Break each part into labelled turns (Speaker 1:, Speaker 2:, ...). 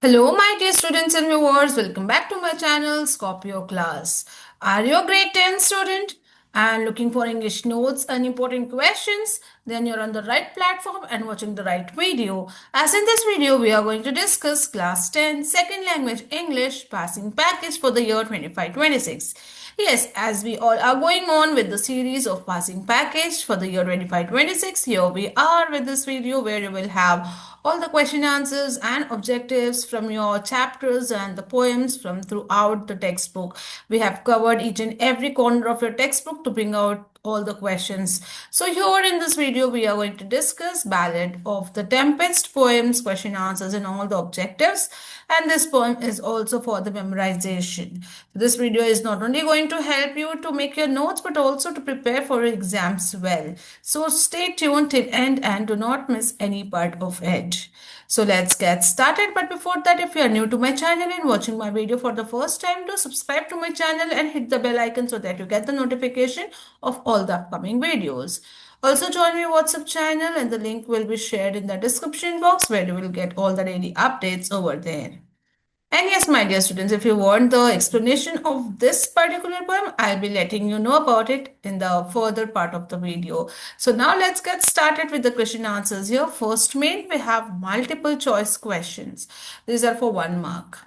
Speaker 1: Hello, my dear students and viewers. Welcome back to my channel, Scorpio class. Are you a grade 10 student and looking for English notes and important questions? Then you're on the right platform and watching the right video. As in this video, we are going to discuss class 10 second language English passing package for the year 25-26. Yes, as we all are going on with the series of passing package for the year 25-26, here we are with this video where you will have all the question answers and objectives from your chapters and the poems from throughout the textbook. We have covered each and every corner of your textbook to bring out all the questions. So here in this video, we are going to discuss Ballad of the Tempest poems, question answers and all the objectives. And this poem is also for the memorization. This video is not only going to help you to make your notes, but also to prepare for your exams well. So stay tuned till end and do not miss any part of it. So let's get started. But before that, if you are new to my channel and watching my video for the first time, do subscribe to my channel and hit the bell icon so that you get the notification of all the upcoming videos. Also join my WhatsApp channel and the link will be shared in the description box where you will get all the daily updates over there. And yes, my dear students, if you want the explanation of this particular poem, I'll be letting you know about it in the further part of the video. So now let's get started with the question answers here. First main, we have multiple choice questions. These are for 1 mark.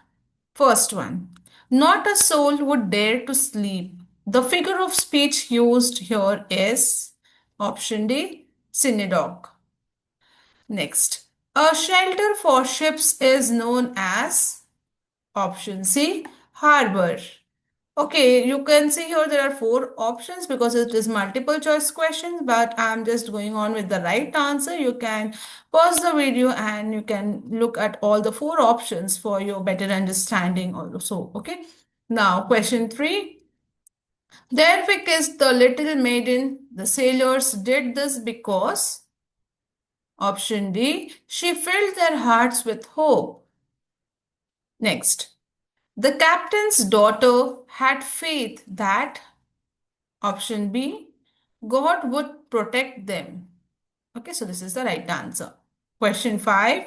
Speaker 1: First one, not a soul would dare to sleep. The figure of speech used here is option D, synagogue. Next, a shelter for ships is known as option C, harbor. Okay, you can see here there are 4 options because it is multiple choice questions, but I'm just going on with the right answer. You can pause the video and you can look at all the 4 options for your better understanding also. Okay, now question 3. There is the little maiden. The sailors did this because option D, she filled their hearts with hope. Next, the captain's daughter had faith that option B, God would protect them. Okay, so this is the right answer. Question 5.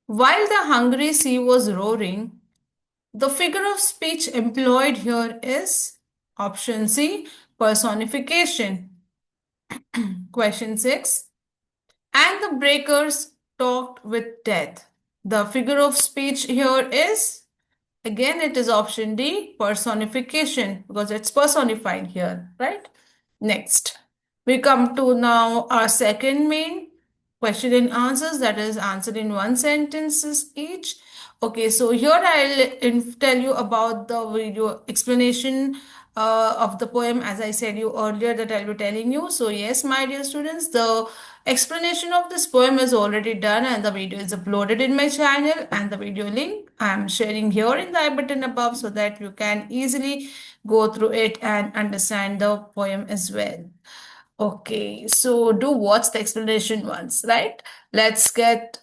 Speaker 1: While the hungry sea was roaring, the figure of speech employed here is option C, personification. Question 6. And the breakers talked with death. The figure of speech here is again, it is option D, personification, because it's personified here, right? Next, we come to now our second main question and answers, that is answered in 1 sentences each. Okay, so here I'll tell you about the video explanation of the poem, as I said you earlier that I'll be telling you. So yes, my dear students, the explanation of this poem is already done and the video is uploaded in my channel, and the video link I'm sharing here in the I button above so that you can easily go through it and understand the poem as well. Okay, so do watch the explanation once, right? Let's get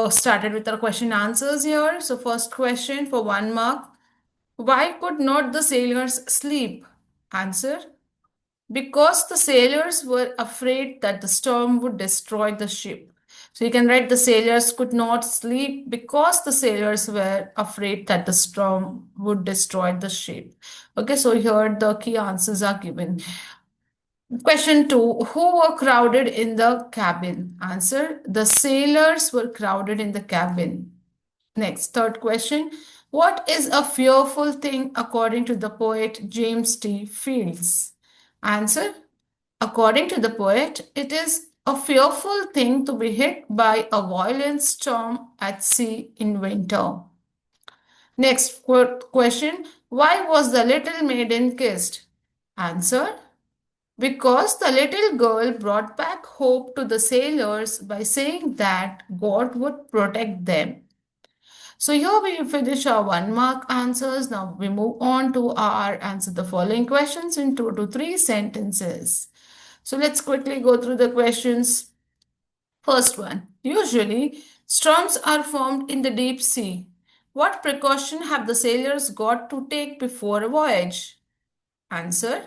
Speaker 1: started with our question answers here. So first question for 1 mark. Why could not the sailors sleep? Answer. Because the sailors were afraid that the storm would destroy the ship. So you can write the sailors could not sleep because the sailors were afraid that the storm would destroy the ship. Okay, so here the key answers are given. Question 2. Who were crowded in the cabin? Answer. The sailors were crowded in the cabin. Next, third question. What is a fearful thing according to the poet James T. Fields? Answer. According to the poet, it is a fearful thing to be hit by a violent storm at sea in winter. Next question. Why was the little maiden kissed? Answer. Because the little girl brought back hope to the sailors by saying that God would protect them. So here we finish our 1 mark answers. Now we move on to our answer the following questions in 2 to 3 sentences. So let's quickly go through the questions. First one. Usually, storms are formed in the deep sea. What precaution have the sailors got to take before a voyage? Answer.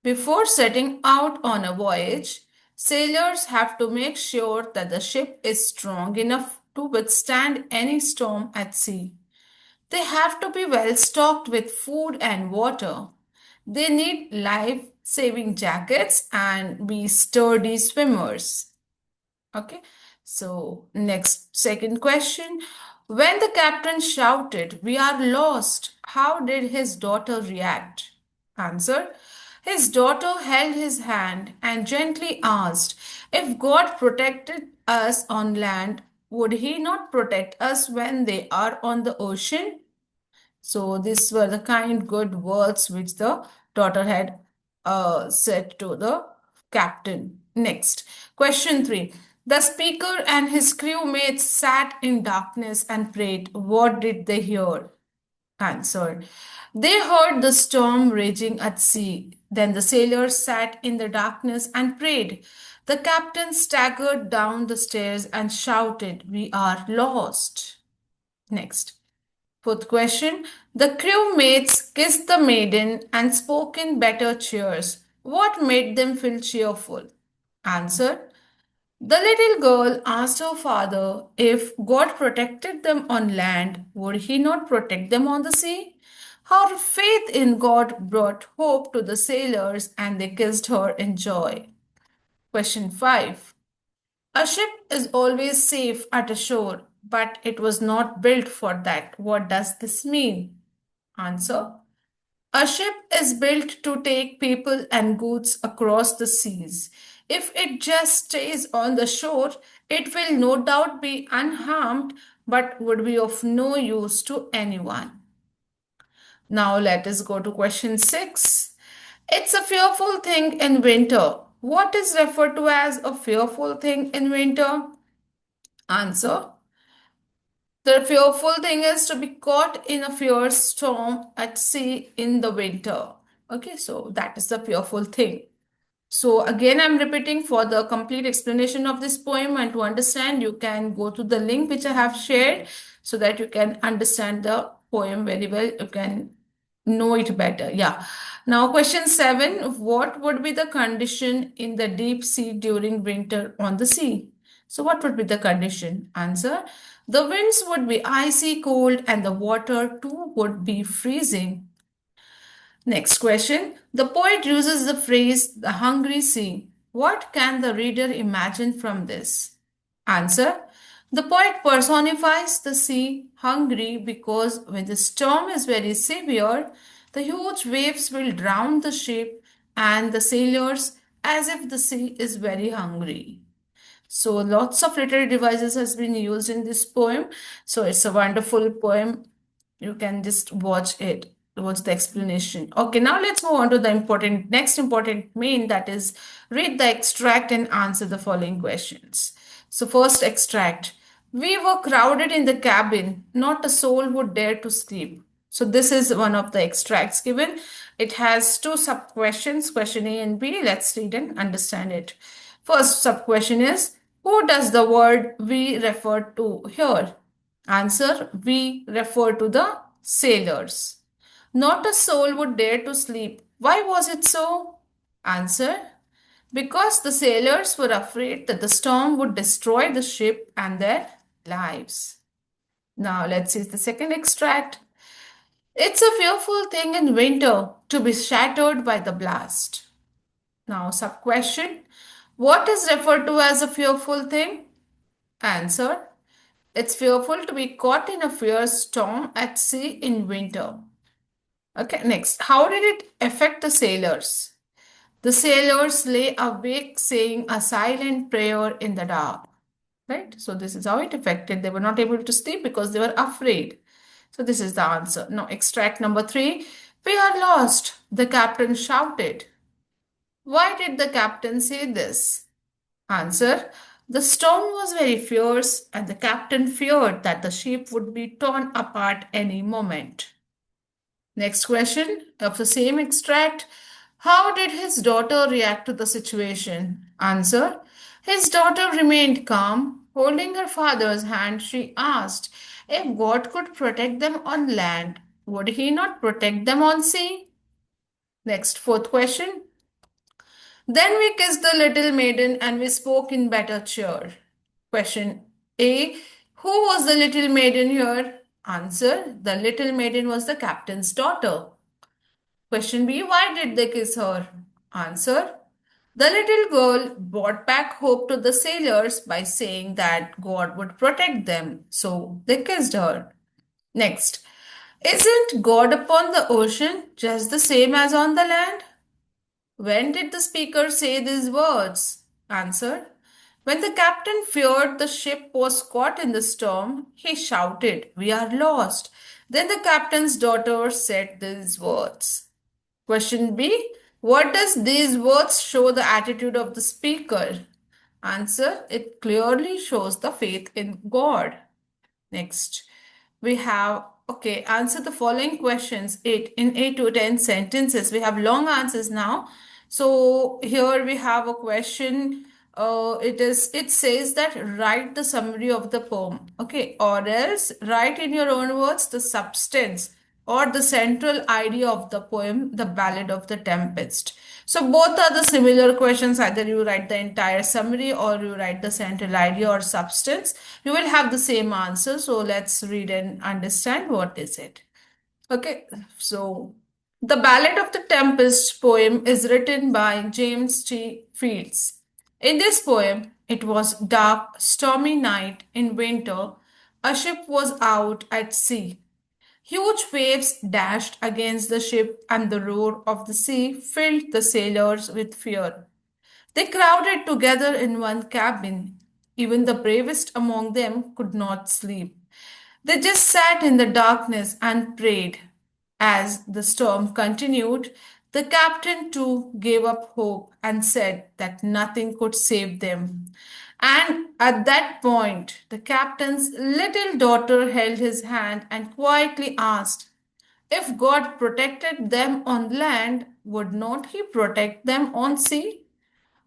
Speaker 1: Before setting out on a voyage, sailors have to make sure that the ship is strong enough to withstand any storm at sea. They have to be well stocked with food and water. They need life saving jackets and be sturdy swimmers. Okay, so next, second question. When the captain shouted, "We are lost," how did his daughter react? Answer. His daughter held his hand and gently asked, "If God protected us on land, would he not protect us when they are on the ocean?" So these were the kind, good words which the daughter had said to the captain. Next, question 3. The speaker and his crewmates sat in darkness and prayed. What did they hear? Answer. They heard the storm raging at sea. Then the sailors sat in the darkness and prayed. The captain staggered down the stairs and shouted, "We are lost." Next. Fourth question. The crewmates kissed the maiden and spoke in better cheers. What made them feel cheerful? Answer. The little girl asked her father if God protected them on land, would he not protect them on the sea? Her faith in God brought hope to the sailors and they kissed her in joy. Question 5. A ship is always safe at a shore, but it was not built for that. What does this mean? Answer. A ship is built to take people and goods across the seas. If it just stays on the shore, it will no doubt be unharmed but would be of no use to anyone. Now let us go to question 6. It's a fearful thing in winter. What is referred to as a fearful thing in winter? Answer. The fearful thing is to be caught in a fierce storm at sea in the winter. Okay, so that is the fearful thing. So again, I'm repeating for the complete explanation of this poem, and to understand, you can go to the link which I have shared so that you can understand the poem very well. You can know it better. Yeah. Now, question 7. What would be the condition in the deep sea during winter on the sea? So what would be the condition? Answer. The winds would be icy cold and the water too would be freezing. Next question. The poet uses the phrase the hungry sea. What can the reader imagine from this? Answer. The poet personifies the sea hungry because when the storm is very severe, the huge waves will drown the ship and the sailors as if the sea is very hungry. So lots of literary devices has been used in this poem. So it's a wonderful poem. You can just watch it. Watch the explanation. Okay, now let's move on to the next important main, that is read the extract and answer the following questions. So first extract. We were crowded in the cabin. Not a soul would dare to sleep. So this is one of the extracts given. It has two sub questions, question A and B. Let's read and understand it. First sub question is, who does the word we refer to here? Answer, we refer to the sailors. Not a soul would dare to sleep. Why was it so? Answer, because the sailors were afraid that the storm would destroy the ship and their lives. Now let's see the second extract. It's a fearful thing in winter to be shattered by the blast. Now, sub question. What is referred to as a fearful thing? Answer. It's fearful to be caught in a fierce storm at sea in winter. Okay, next. How did it affect the sailors? The sailors lay awake saying a silent prayer in the dark. Right? So this is how it affected. They were not able to sleep because they were afraid. So this is the answer. Now, extract number 3. We are lost, the captain shouted. Why did the captain say this? Answer. The storm was very fierce and the captain feared that the ship would be torn apart any moment. Next question of the same extract. How did his daughter react to the situation? Answer. His daughter remained calm. Holding her father's hand, she asked if God could protect them on land, would he not protect them on sea? Next, fourth question. Then we kissed the little maiden and we spoke in better cheer. Question A. Who was the little maiden here? Answer: the little maiden was the captain's daughter. Question B: why did they kiss her? Answer: the little girl brought back hope to the sailors by saying that God would protect them, so they kissed her. Next, isn't God upon the ocean just the same as on the land? When did the speaker say these words? Answer: when the captain feared the ship was caught in the storm, he shouted, "We are lost." Then the captain's daughter said these words. Question B: what does these words show the attitude of the speaker? Answer: it clearly shows the faith in God. Next, we have, okay, answer the following questions 8 to 10 sentences. We have long answers now. So here we have a question. It says that write the summary of the poem, okay, or else write in your own words the substance or the central idea of the poem, the Ballad of the Tempest. So both are the similar questions. Either you write the entire summary or you write the central idea or substance. You will have the same answer. So let's read and understand what is it. Okay, so the Ballad of the Tempest poem is written by James T. Fields. In this poem, it was dark, stormy night in winter. A ship was out at sea. Huge waves dashed against the ship, and the roar of the sea filled the sailors with fear. They crowded together in one cabin. Even the bravest among them could not sleep. They just sat in the darkness and prayed. As the storm continued, the captain too gave up hope and said that nothing could save them. And at that point, the captain's little daughter held his hand and quietly asked, if God protected them on land, would not He protect them on sea?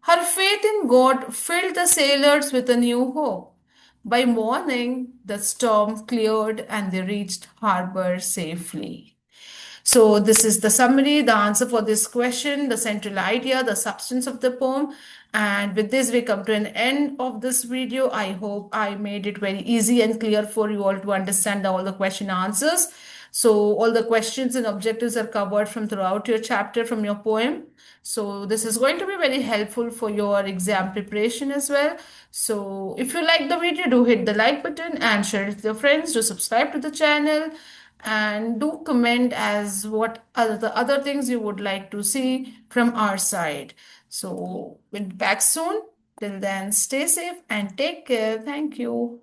Speaker 1: Her faith in God filled the sailors with a new hope. By morning, the storm cleared and they reached harbor safely. So, this is the summary, the answer for this question, the central idea, the substance of the poem. And with this, we come to an end of this video. I hope I made it very easy and clear for you all to understand all the question answers. So, all the questions and objectives are covered from throughout your chapter from your poem. So, this is going to be very helpful for your exam preparation as well. So, if you like the video, do hit the like button and share it with your friends. Do subscribe to the channel and do comment as what are the other things you would like to see from our side. So we'll be back soon. Till then, stay safe and take care. Thank you.